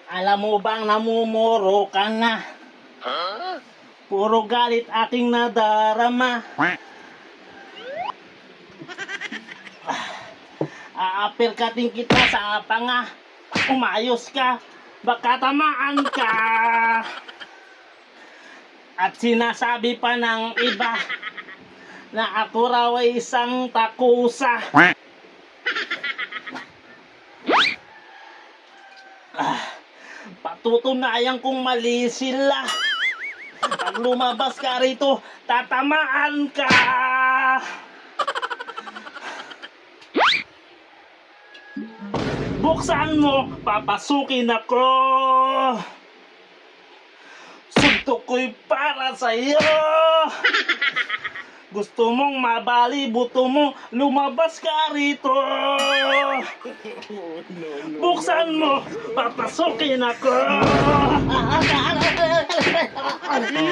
Alam mo bang namumuro ka na? Puro galit aking nadarama. Aapirkatin kita sa panga. Umayos ka, baka tamaan ka. At sinasabi pa ng iba na ako raw ay isang takusa. Patutunayan kong mali sila. Pag lumabas ka rito, tatamaan ka. Buksan mo, papasukin ako. Suntok ko'y para sa'yo. Gusto mong mabali, buto mo, lumabas ka rito. Buksan mo, papasukin ako. Ano?